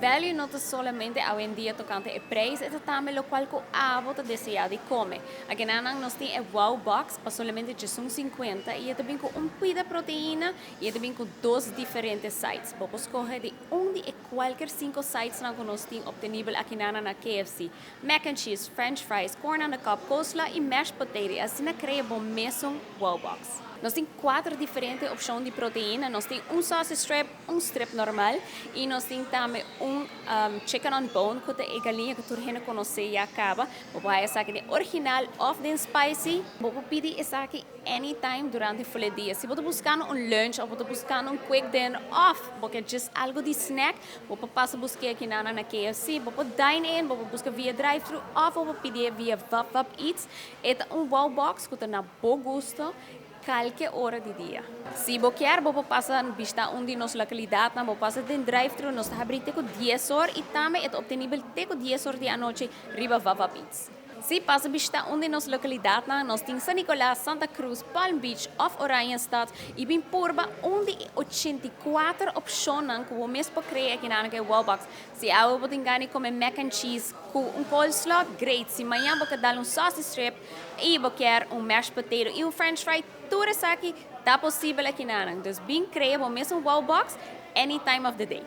Value não solamente hoje em dia tocante o preço, é também o qual que você deseja de comer. Aqui nós temos a Wow Box, para solamente 50 e também com pida proteína e também com 2 diferentes sites. Você escolher de de qualquer 5 sites que nós temos obtenível aqui na KFC. Mac and cheese, french fries, corn on the cob, coleslaw e mashed potato. Assim cria bom mesmo Wow Box. Nós temos 4 diferentes opções de proteína. Nós temos sausage strip, strip normal e nós temos também chicken on bone, que é a galinha que todo mundo conhece e acaba. Você vai aqui original, ou spicy. Você pode isso aqui anytime durante o dia. Se você buscar lunch ou você buscar quick dinner off, porque just algo de snack, você passa a buscar aqui na KFC, você dine in, você busca via drive-thru ou você pedir via Vap Eats. É wow box que tem bom gosto qualquer hora do dia. Se você quer, você passa a vista onde nossa localidade, você passa de drive-thru, nós abrimos com 10 horas e também é obtenível com 10 horas da noite riba Vava Beats. Se passa a vista onde nossa localidade, nós temos San Nicolás, Santa Cruz, Palm Beach, of Oranjestad e bem porba onde 84 opções que você mesmo pode criar aqui na Wowbox. Se você tem ganho comer mac and cheese com coleslaw, great. Se amanhã você dar sausage strip e você quer mashed potato e french fry, tudo isso aqui está possível aqui na. Então, bem criar o mesmo Wowbox any time of the day.